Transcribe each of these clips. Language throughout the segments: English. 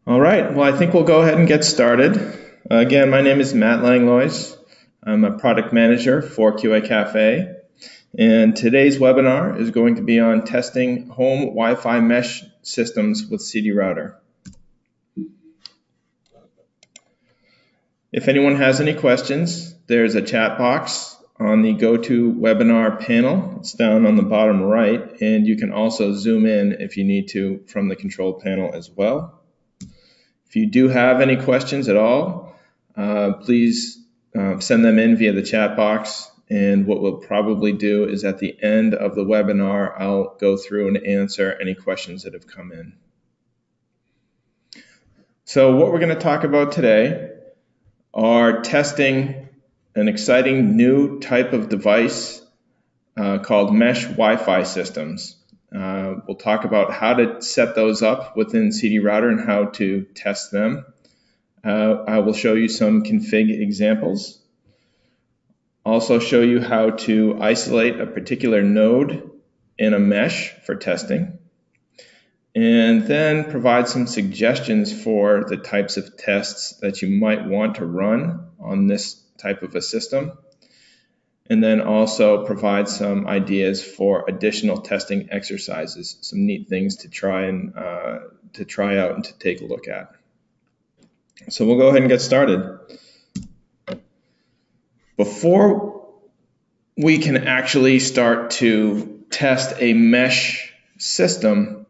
All right, well, I think we'll go ahead and get started. Again, my name is Matt Langlois. I'm a product manager for QA Cafe, and today's webinar is going to be on testing home Wi-Fi mesh systems with CDRouter. If anyone has any questions, there's a chat box on the GoToWebinar panel. It's down on the bottom right, and you can also zoom in if you need to from the control panel as well. If you do have any questions at all, please send them in via the chat box. And what we'll probably do is at the end of the webinar, I'll go through and answer any questions that have come in. So what we're going to talk about today are testing an exciting new type of device called mesh Wi-Fi systems. We'll talk about how to set those up within CDRouter and how to test them. I will show you some config examples. Also show you how to isolate a particular node in a mesh for testing. And then provide some suggestions for the types of tests that you might want to run on this type of a system. And then also provide some ideas for additional testing exercises, some neat things to try out and to take a look at. So we'll go ahead and get started. Before we can actually start to test a mesh system,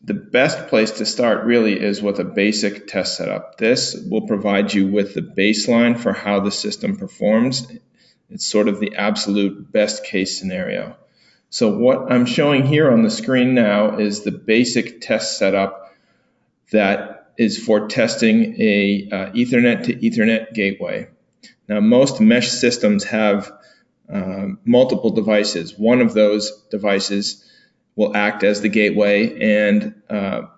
the best place to start really is with a basic test setup. This will provide you with the baseline for how the system performs. It's sort of the absolute best case scenario. So what I'm showing here on the screen now is the basic test setup that is for testing a Ethernet to Ethernet gateway. Now most mesh systems have multiple devices. One of those devices will act as the gateway, and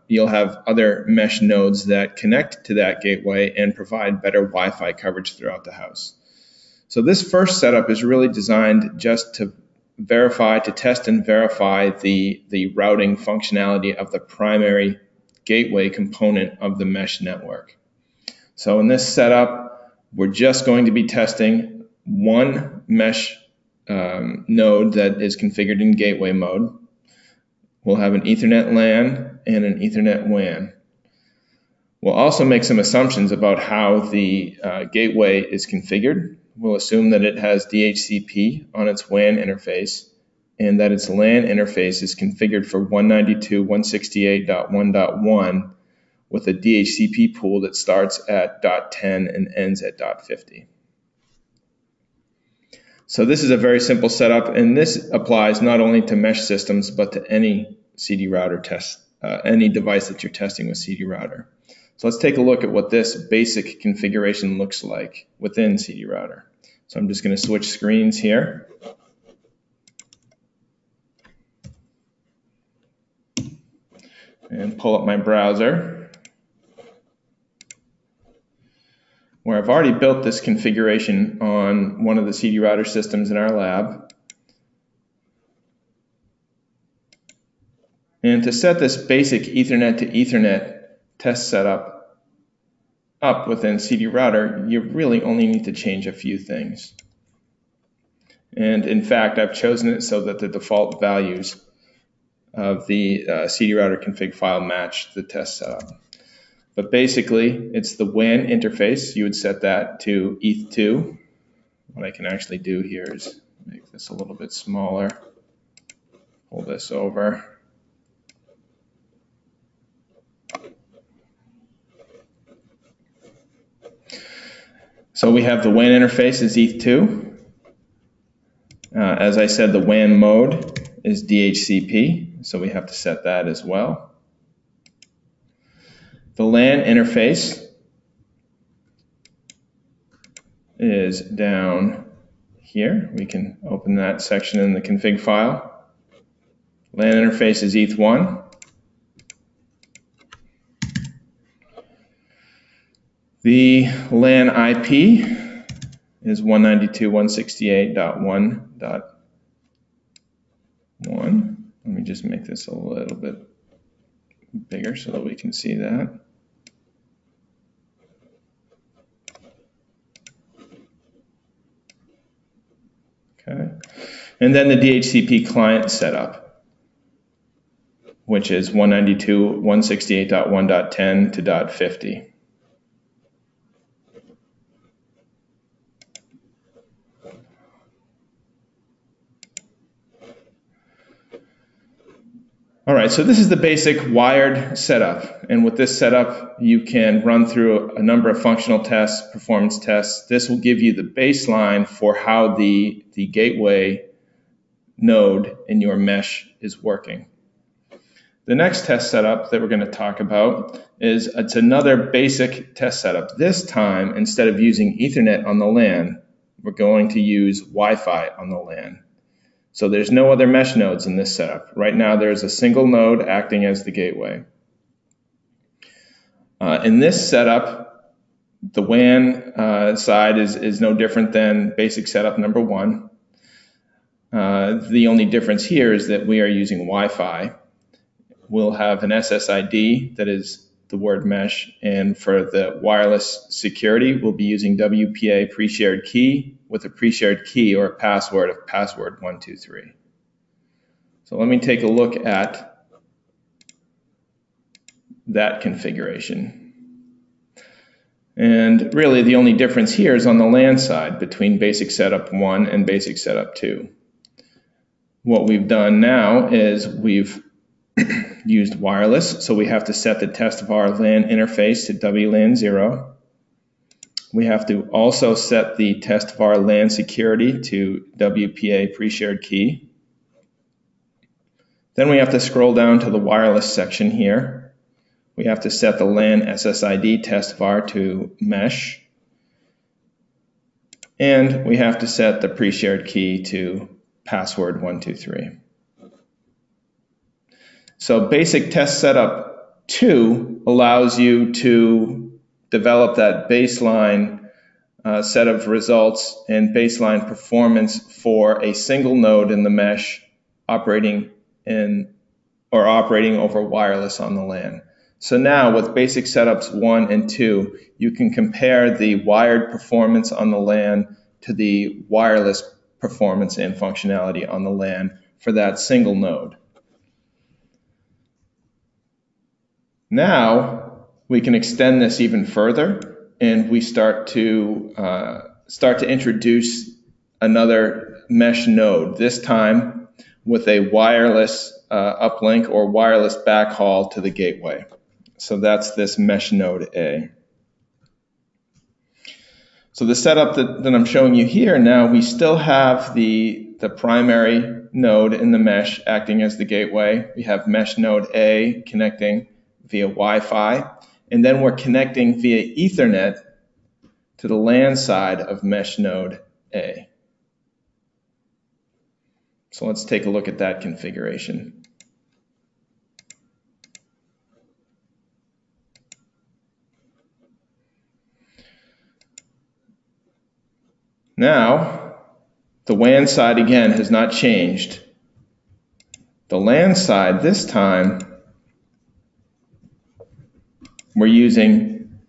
you'll have other mesh nodes that connect to that gateway and provide better Wi-Fi coverage throughout the house. So this first setup is really designed just to test and verify the routing functionality of the primary gateway component of the mesh network. So in this setup, we're just going to be testing one mesh node that is configured in gateway mode. We'll have an Ethernet LAN and an Ethernet WAN. We'll also make some assumptions about how the gateway is configured. We'll assume that it has DHCP on its WAN interface and that its LAN interface is configured for 192.168.1.1 with a DHCP pool that starts at .10 and ends at .50. So this is a very simple setup, and this applies not only to mesh systems but to any CDRouter test, any device that you're testing with CDRouter. So let's take a look at what this basic configuration looks like within CDRouter. So I'm just going to switch screens here. And pull up my browser, where I've already built this configuration on one of the CDRouter systems in our lab. And to set this basic Ethernet to Ethernet test setup up within CDRouter, you really only need to change a few things. And in fact, I've chosen it so that the default values of the CDRouter config file match the test setup. But basically, it's the WAN interface. You would set that to ETH2. What I can actually do here is make this a little bit smaller. Pull this over. So we have the WAN interface is ETH2. As I said, the WAN mode is DHCP, so we have to set that as well. The LAN interface is down here. We can open that section in the config file. LAN interface is ETH1. The LAN IP is 192.168.1.1. Let me just make this a little bit bigger so that we can see that. Okay. And then the DHCP client setup, which is 192.168.1.10 to .50. All right, so this is the basic wired setup. And with this setup, you can run through a number of functional tests, performance tests. This will give you the baseline for how the gateway node in your mesh is working. The next test setup that we're going to talk about it's another basic test setup. This time, instead of using Ethernet on the LAN, we're going to use Wi-Fi on the LAN. So there's no other mesh nodes in this setup. Right now there's a single node acting as the gateway. In this setup, the WAN side is no different than basic setup number 1. The only difference here is that we are using Wi-Fi. We'll have an SSID that is the word mesh, and for the wireless security, we'll be using WPA pre-shared key with a pre-shared key or a password of password 123. So let me take a look at that configuration. And really the only difference here is on the LAN side between basic setup 1 and basic setup 2. What we've done now is we've used wireless, so we have to set the test of our LAN interface to WLAN 0. We have to also set the test of our LAN security to WPA pre-shared key. Then we have to scroll down to the wireless section here. We have to set the LAN SSID test var to mesh. And we have to set the pre-shared key to password 123. So basic test setup 2 allows you to develop that baseline set of results and baseline performance for a single node in the mesh operating over wireless on the LAN. So now with basic setups 1 and 2, you can compare the wired performance on the LAN to the wireless performance and functionality on the LAN for that single node. Now we can extend this even further, and we start to introduce another mesh node, this time with a wireless uplink or wireless backhaul to the gateway. So that's this mesh node A. So the setup that I'm showing you here now, we still have the primary node in the mesh acting as the gateway. We have mesh node A connecting via Wi-Fi, and then we're connecting via Ethernet to the LAN side of mesh node A. So let's take a look at that configuration. Now, the WAN side again has not changed. The LAN side this time, we're using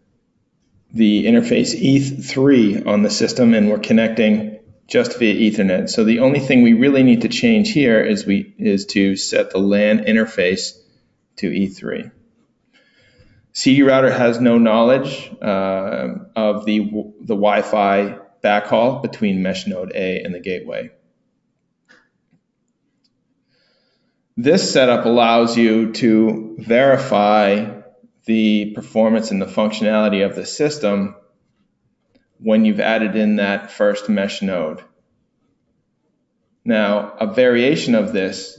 the interface ETH3 on the system, and we're connecting just via Ethernet. So the only thing we really need to change here is to set the LAN interface to E3. CDRouter has no knowledge of the Wi-Fi backhaul between mesh node A and the gateway. This setup allows you to verify the performance and the functionality of the system when you've added in that first mesh node. Now, a variation of this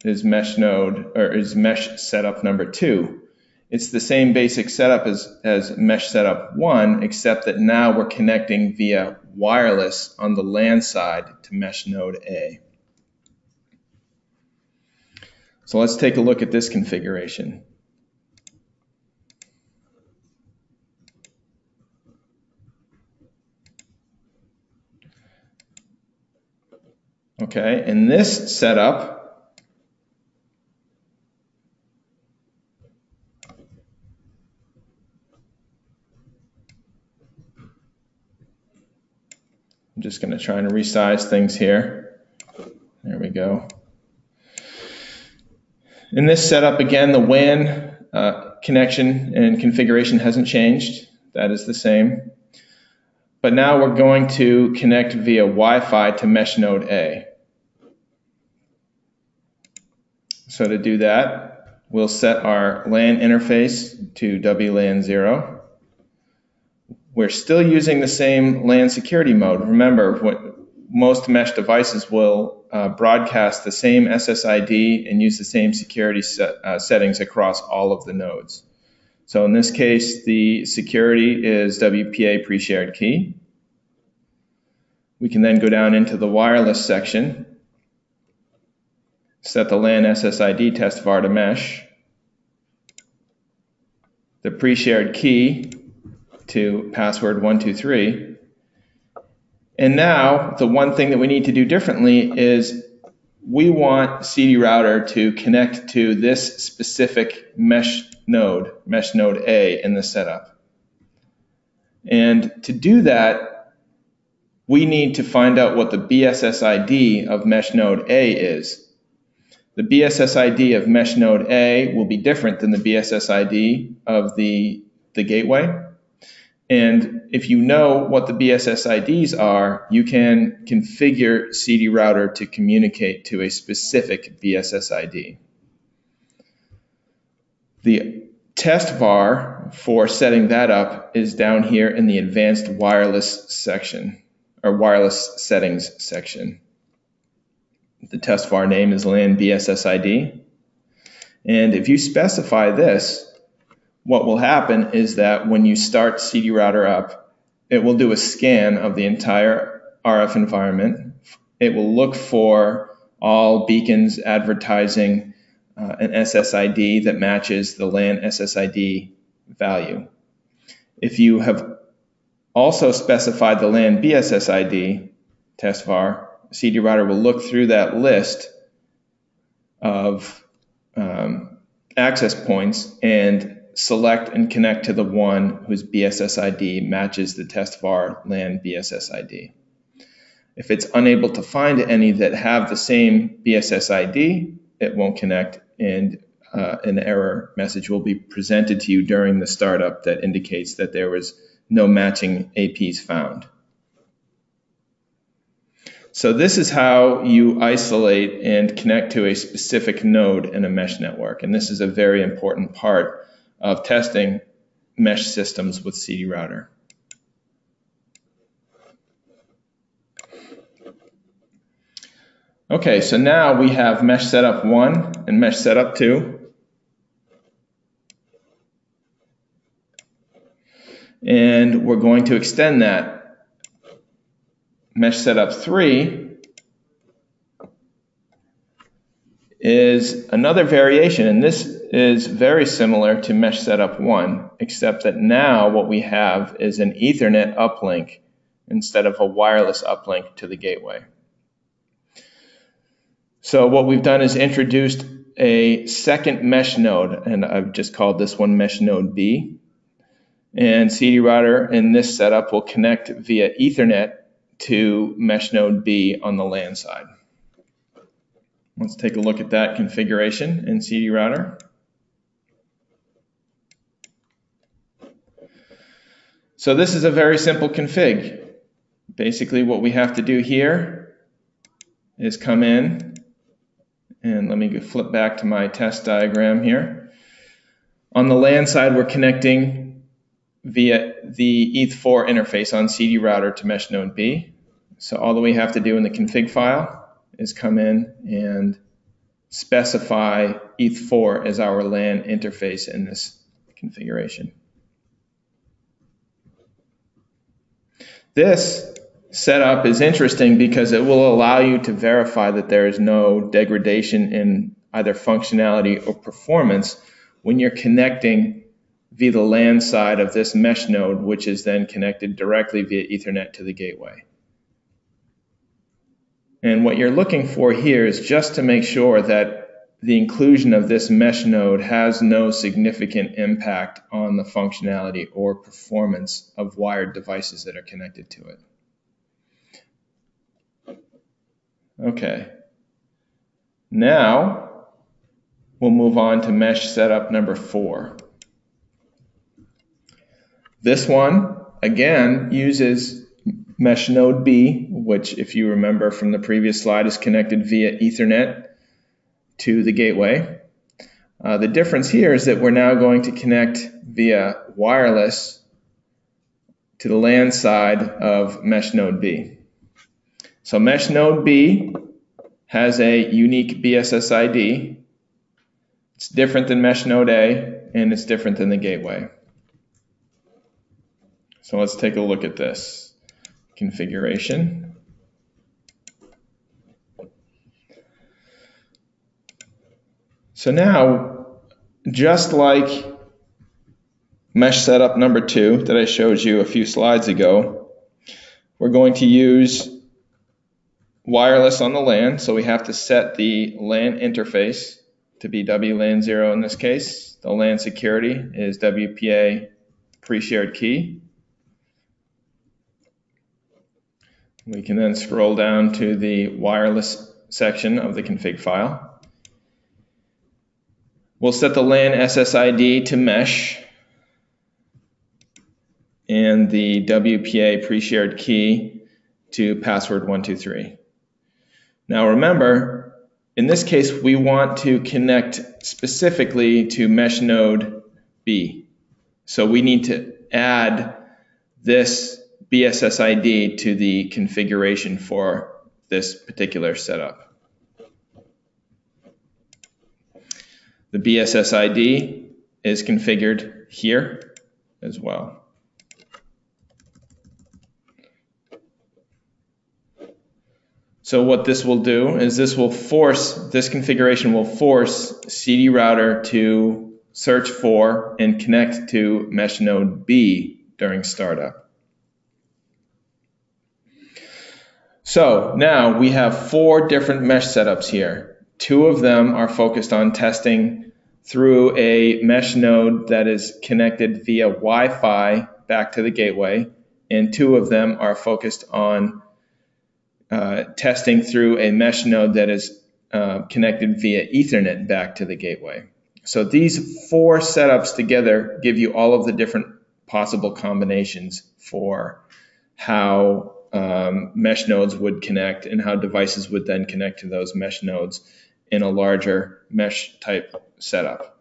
is mesh setup number 2. It's the same basic setup as mesh setup 1, except that now we're connecting via wireless on the LAN side to mesh node A. So let's take a look at this configuration. Okay, in this setup, I'm just going to try and resize things here. go. In this setup, again, the WAN connection and configuration hasn't changed. That is the same. But now we're going to connect via Wi-Fi to mesh node A. So to do that, we'll set our LAN interface to WLAN 0. We're still using the same LAN security mode. Remember, most mesh devices will broadcast the same SSID and use the same security settings across all of the nodes. So in this case, the security is WPA pre-shared key. We can then go down into the wireless section, set the LAN SSID test var to mesh, the pre-shared key to password 123. And now the one thing that we need to do differently is we want CDRouter to connect to this specific mesh node A in the setup. And to do that, we need to find out what the BSSID of mesh node A is. The BSSID of mesh node A will be different than the BSSID of the gateway. And if you know what the BSSIDs are, you can configure CDRouter to communicate to a specific BSSID. The test var for setting that up is down here in the advanced wireless section, or wireless settings section. The test var name is LAN BSSID. And if you specify this, what will happen is that when you start CDRouter up, it will do a scan of the entire RF environment. It will look for all beacons advertising an SSID that matches the LAN SSID value. If you have also specified the LAN BSSID test var, CDRouter will look through that list of access points and select and connect to the one whose BSSID matches the test var LAN BSSID. If it's unable to find any that have the same BSSID, it won't connect, and an error message will be presented to you during the startup that indicates that there was no matching APs found. So this is how you isolate and connect to a specific node in a mesh network, and this is a very important part of testing mesh systems with CDRouter. Okay, so now we have mesh setup 1 and mesh setup 2. And we're going to extend that. Mesh setup 3 is another variation, and this is very similar to mesh setup 1, except that now what we have is an Ethernet uplink instead of a wireless uplink to the gateway. So what we've done is introduced a second mesh node, and I've just called this one mesh node B. And CDRouter in this setup will connect via Ethernet to mesh node B on the LAN side. Let's take a look at that configuration in CDRouter. So this is a very simple config. Basically what we have to do here is come in, and let me flip back to my test diagram here. On the LAN side, we're connecting via the ETH4 interface on CDRouter to mesh node B. So all that we have to do in the config file is come in and specify ETH4 as our LAN interface in this configuration. This setup is interesting because it will allow you to verify that there is no degradation in either functionality or performance when you're connecting via the LAN side of this mesh node, which is then connected directly via Ethernet to the gateway. And what you're looking for here is just to make sure that the inclusion of this mesh node has no significant impact on the functionality or performance of wired devices that are connected to it. Okay. Now we'll move on to mesh setup number 4. This one, again, uses mesh node B, which, if you remember from the previous slide, is connected via Ethernet to the gateway. The difference here is that we're now going to connect via wireless to the LAN side of mesh node B. So mesh node B has a unique BSS ID. It's different than mesh node A, and it's different than the gateway. So let's take a look at this configuration. So now, just like mesh setup number 2 that I showed you a few slides ago, we're going to use wireless on the LAN. So we have to set the LAN interface to be WLAN 0 in this case. The LAN security is WPA pre-shared key. We can then scroll down to the wireless section of the config file. We'll set the LAN SSID to mesh and the WPA pre-shared key to password 123. Now remember, in this case, we want to connect specifically to mesh node B. So we need to add this BSS ID to the configuration for this particular setup. The BSS ID is configured here as well. So what this will do is this configuration will force CDRouter to search for and connect to mesh node B during startup. So now we have 4 different mesh setups here. 2 of them are focused on testing through a mesh node that is connected via Wi-Fi back to the gateway, and 2 of them are focused on testing through a mesh node that is connected via Ethernet back to the gateway. So these 4 setups together give you all of the different possible combinations for how mesh nodes would connect and how devices would then connect to those mesh nodes in a larger mesh type setup.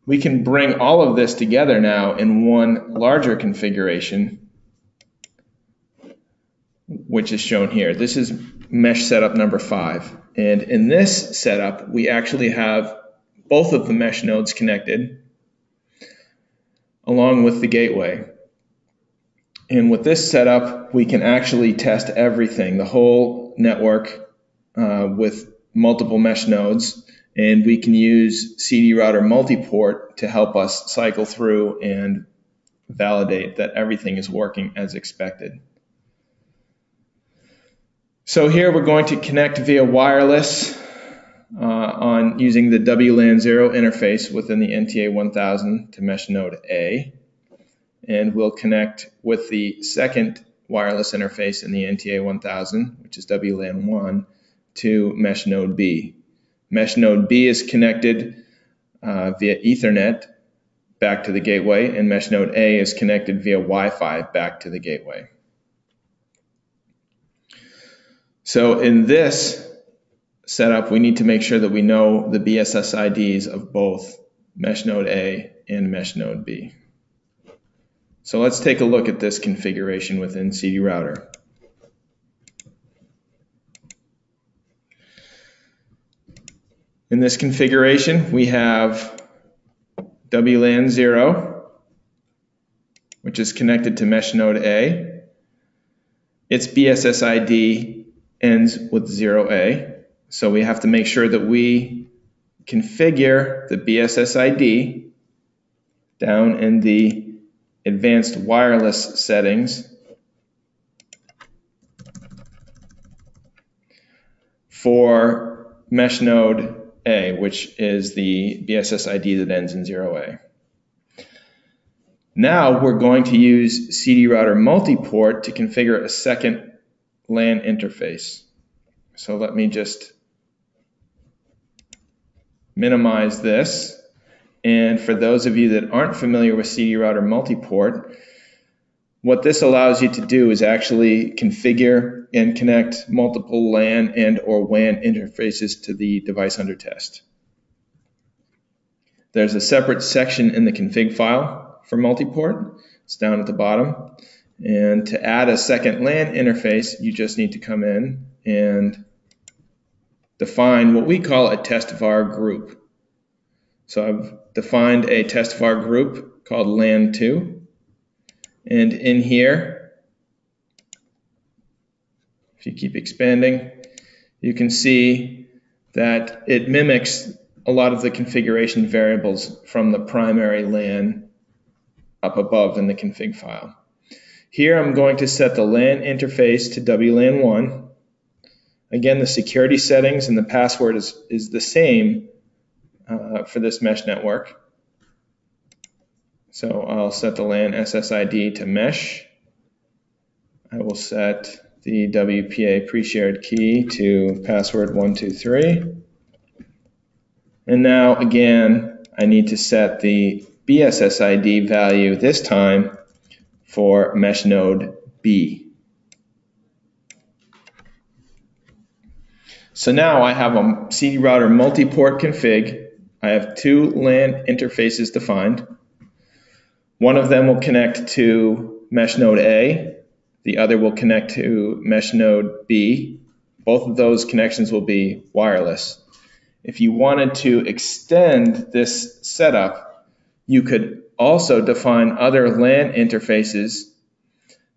We can bring all of this together now in one larger configuration, which is shown here. This is mesh setup number 5. And in this setup, we actually have both of the mesh nodes connected along with the gateway. And with this setup, we can actually test everything, the whole network with multiple mesh nodes, and we can use CDRouter multiport to help us cycle through and validate that everything is working as expected. So here we're going to connect via wireless on using the WLAN 0 interface within the NTA 1000 to mesh node A. And we'll connect with the second wireless interface in the NTA 1000, which is WLAN 1, to mesh node B. Mesh node B is connected via Ethernet back to the gateway, and mesh node A is connected via Wi-Fi back to the gateway. So in this setup, we need to make sure that we know the BSS IDs of both mesh node A and mesh node B. So let's take a look at this configuration within CDRouter. In this configuration, we have WLAN 0, which is connected to mesh node A. Its BSS ID ends with 0A, so we have to make sure that we configure the BSS ID down in the advanced wireless settings for mesh node A, which is the BSS ID that ends in 0A. Now we're going to use CDRouter multiport to configure a second LAN interface. So let me just minimize this. And for those of you that aren't familiar with CDRouter multiport, what this allows you to do is actually configure and connect multiple LAN and or WAN interfaces to the device under test. There's a separate section in the config file for multiport. It's down at the bottom. And to add a second LAN interface, you just need to come in and define what we call a test var group. So I've defined a test var group called LAN2. And in here, if you keep expanding, you can see that it mimics a lot of the configuration variables from the primary LAN up above in the config file. Here I'm going to set the LAN interface to WLAN1. Again, the security settings and the password is the same for this mesh network. So I'll set the LAN SSID to mesh. I will set the WPA pre-shared key to password 123. And now again, I need to set the BSSID value this time for mesh node B. So now I have a CDRouter multi-port config. I have two LAN interfaces defined. One of them will connect to mesh node A. The other will connect to mesh node B. Both of those connections will be wireless. If you wanted to extend this setup, you could also define other LAN interfaces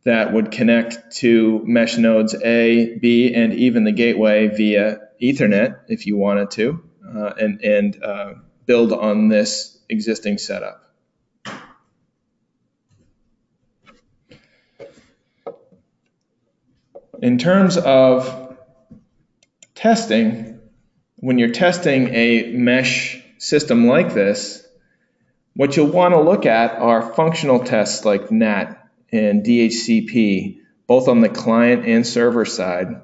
that would connect to mesh nodes A, B, and even the gateway via Ethernet if you wanted to, and build on this existing setup. In terms of testing, when you're testing a mesh system like this, what you'll want to look at are functional tests like NAT and DHCP, both on the client and server side,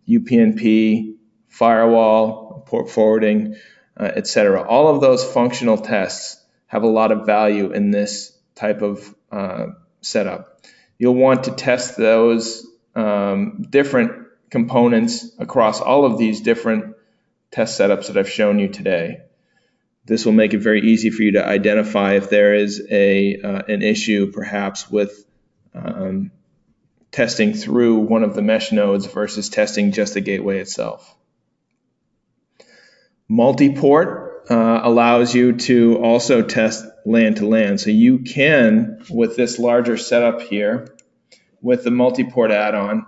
UPnP, firewall, port forwarding, etc. All of those functional tests have a lot of value in this type of setup. You'll want to test those different components across all of these different test setups that I've shown you today. This will make it very easy for you to identify if there is an issue perhaps with testing through one of the mesh nodes versus testing just the gateway itself. Multi-port allows you to also test LAN to LAN. So you can, with this larger setup here, with the multi-port add-on,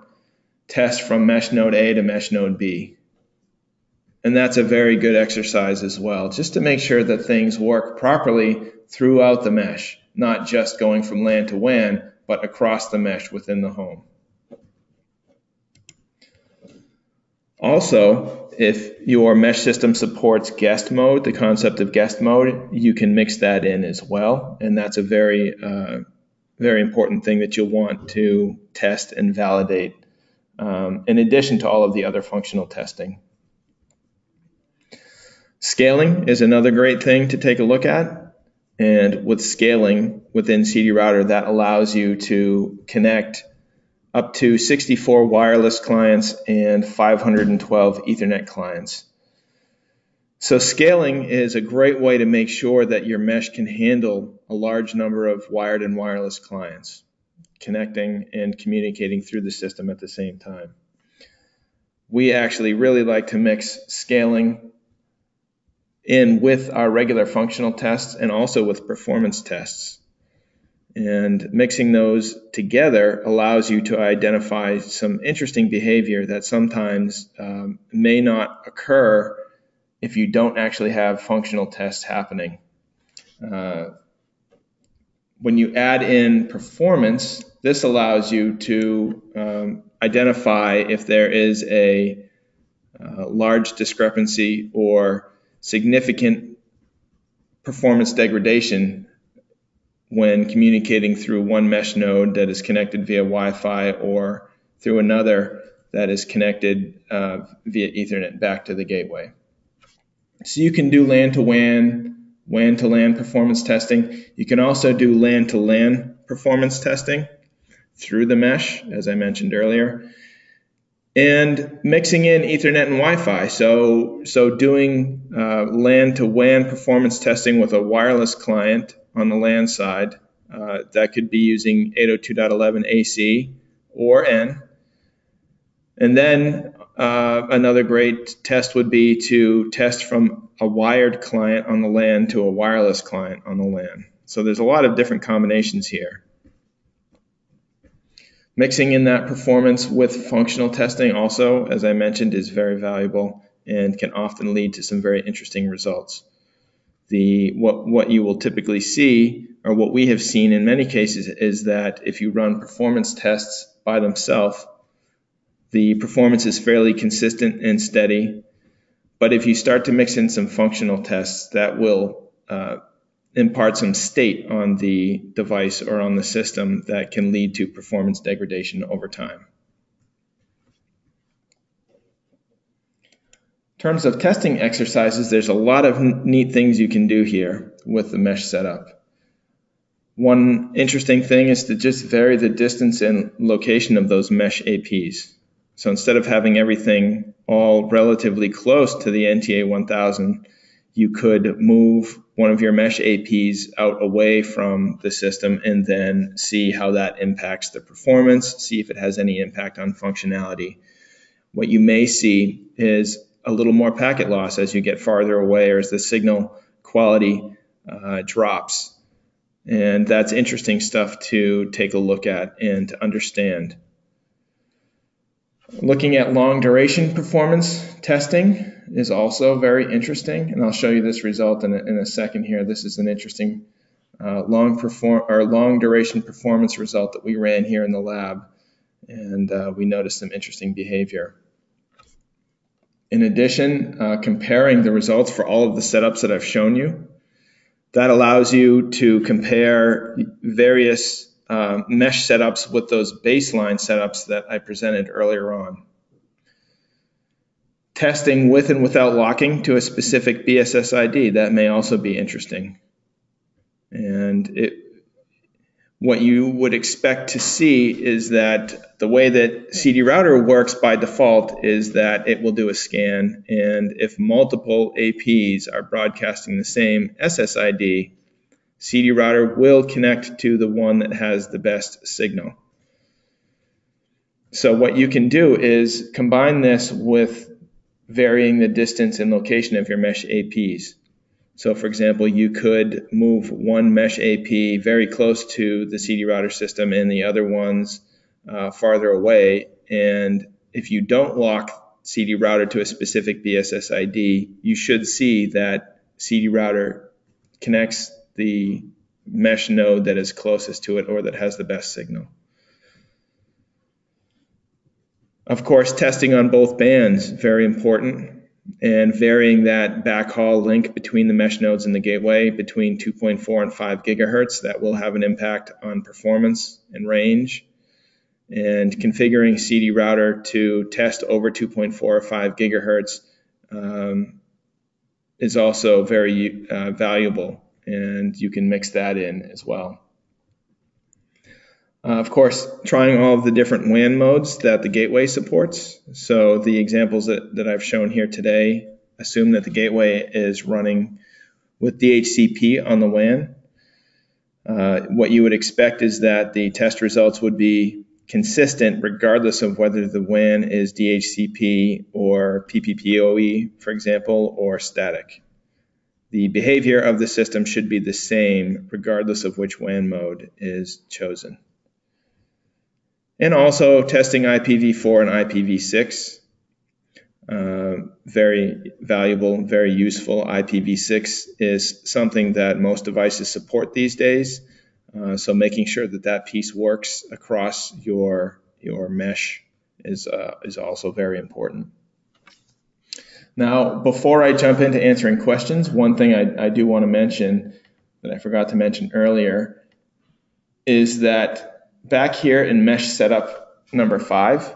test from mesh node A to mesh node B. And that's a very good exercise as well, just to make sure that things work properly throughout the mesh, not just going from LAN to WAN, but across the mesh within the home. Also, if your mesh system supports guest mode, the concept of guest mode, you can mix that in as well. And that's a very important thing that you'll want to test and validate in addition to all of the other functional testing. Scaling is another great thing to take a look at. And with scaling within CDRouter, that allows you to connect up to 64 wireless clients and 512 Ethernet clients. So scaling is a great way to make sure that your mesh can handle a large number of wired and wireless clients, connecting and communicating through the system at the same time. We actually really like to mix scaling in with our regular functional tests and also with performance tests. And mixing those together allows you to identify some interesting behavior that sometimes may not occur if you don't actually have functional tests happening. When you add in performance, this allows you to identify if there is a large discrepancy or significant performance degradation when communicating through one mesh node that is connected via Wi-Fi or through another that is connected via Ethernet back to the gateway. So you can do LAN to WAN, WAN to LAN performance testing. You can also do LAN to LAN performance testing through the mesh, as I mentioned earlier, and mixing in Ethernet and Wi-Fi. So doing LAN to WAN performance testing with a wireless client on the LAN side, that could be using 802.11 AC or N. And then another great test would be to test from a wired client on the LAN to a wireless client on the LAN. So there's a lot of different combinations here. Mixing in that performance with functional testing also, as I mentioned, is very valuable and can often lead to some very interesting results. What you will typically see, or what we have seen in many cases, is that if you run performance tests by themselves, the performance is fairly consistent and steady. But if you start to mix in some functional tests, that will impart some state on the device or on the system that can lead to performance degradation over time. In terms of testing exercises, there's a lot of neat things you can do here with the mesh setup. One interesting thing is to just vary the distance and location of those mesh APs. So instead of having everything all relatively close to the NTA 1000, you could move one of your mesh APs out away from the system and then see how that impacts the performance, see if it has any impact on functionality. What you may see is a little more packet loss as you get farther away or as the signal quality drops. And that's interesting stuff to take a look at and to understand. Looking at long duration performance testing is also very interesting, and I'll show you this result in a second here. This is an interesting long duration performance result that we ran here in the lab, and we noticed some interesting behavior. In addition, comparing the results for all of the setups that I've shown you, that allows you to compare various mesh setups with those baseline setups that I presented earlier on. Testing with and without locking to a specific BSS ID, that may also be interesting. And what you would expect to see is that the way that CDRouter works by default is that it will do a scan, and if multiple APs are broadcasting the same SSID, CDRouter will connect to the one that has the best signal. So what you can do is combine this with varying the distance and location of your mesh APs. So for example, you could move one mesh AP very close to the CDRouter system and the other ones farther away. And if you don't lock CDRouter to a specific BSS ID, you should see that CDRouter connects the mesh node that is closest to it or that has the best signal. Of course, testing on both bands, very important, and varying that backhaul link between the mesh nodes and the gateway between 2.4 and 5 gigahertz. That will have an impact on performance and range. And configuring CDRouter to test over 2.4 or 5 gigahertz is also very valuable, and you can mix that in as well. Of course, trying all of the different WAN modes that the gateway supports. So the examples that I've shown here today assume that the gateway is running with DHCP on the WAN. What you would expect is that the test results would be consistent regardless of whether the WAN is DHCP or PPPoE, for example, or static. The behavior of the system should be the same regardless of which WAN mode is chosen. And also testing IPv4 and IPv6, very valuable, very useful. IPv6 is something that most devices support these days, so making sure that that piece works across your mesh is also very important. Now, before I jump into answering questions, one thing I do want to mention that I forgot to mention earlier is that back here in mesh setup number 5,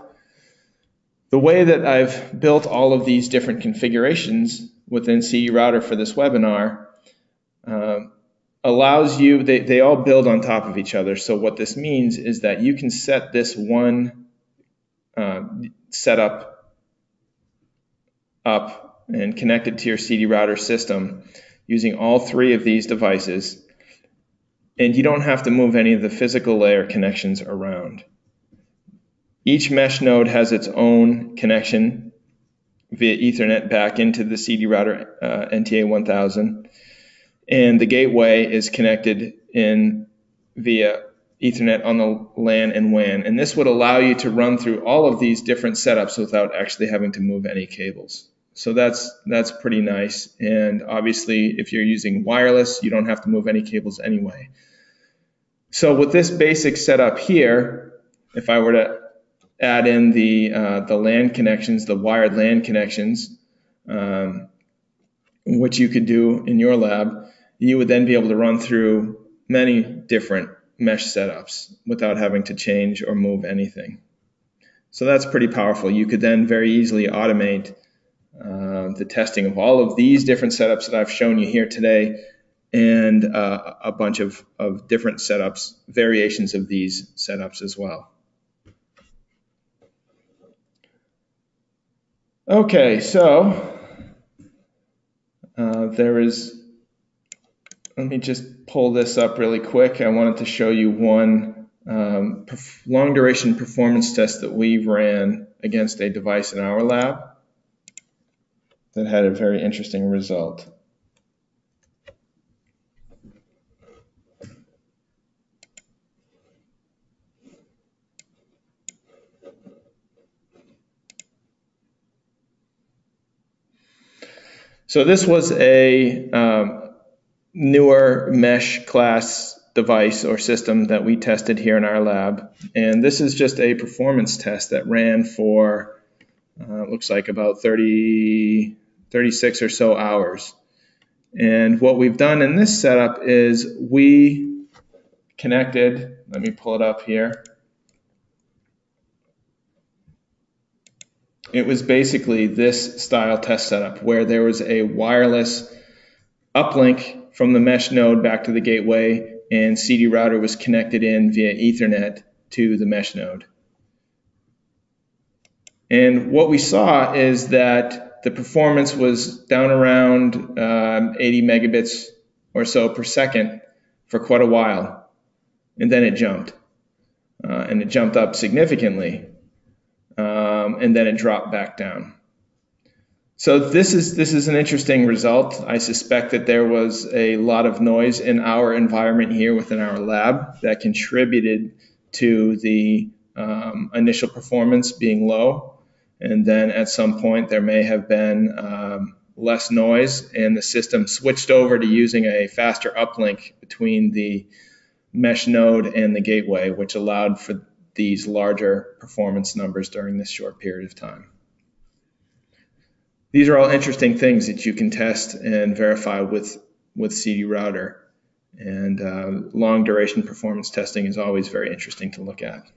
the way that I've built all of these different configurations within CDRouter for this webinar allows you, they all build on top of each other. So what this means is that you can set this one setup up and connect it to your CDRouter system using all three of these devices, and you don't have to move any of the physical layer connections around. Each mesh node has its own connection via Ethernet back into the CDRouter NTA 1000, and the gateway is connected in via Ethernet on the LAN and WAN, and this would allow you to run through all of these different setups without actually having to move any cables. So that's pretty nice, and obviously if you're using wireless, you don't have to move any cables anyway. So with this basic setup here, if I were to add in the LAN connections, the wired LAN connections, which you could do in your lab, you would then be able to run through many different mesh setups without having to change or move anything. So that's pretty powerful. You could then very easily automate the testing of all of these different setups that I've shown you here today, and a bunch of different setups, variations of these setups as well. Okay, so let me just pull this up really quick. I wanted to show you one long duration performance test that we ran against a device in our lab that had a very interesting result. So this was a newer mesh class device or system that we tested here in our lab, and this is just a performance test that ran for looks like about 36 or so hours. And what we've done in this setup is we connected, let me pull it up here. It was basically this style test setup where there was a wireless uplink from the mesh node back to the gateway, and CDRouter was connected in via Ethernet to the mesh node. And what we saw is that the performance was down around 80 megabits or so per second for quite a while, and then it jumped, and it jumped up significantly. And then it dropped back down. So this is an interesting result. I suspect that there was a lot of noise in our environment here within our lab that contributed to the initial performance being low. And then at some point there may have been less noise, and the system switched over to using a faster uplink between the mesh node and the gateway, which allowed for these larger performance numbers during this short period of time. These are all interesting things that you can test and verify with CDRouter, and long duration performance testing is always very interesting to look at.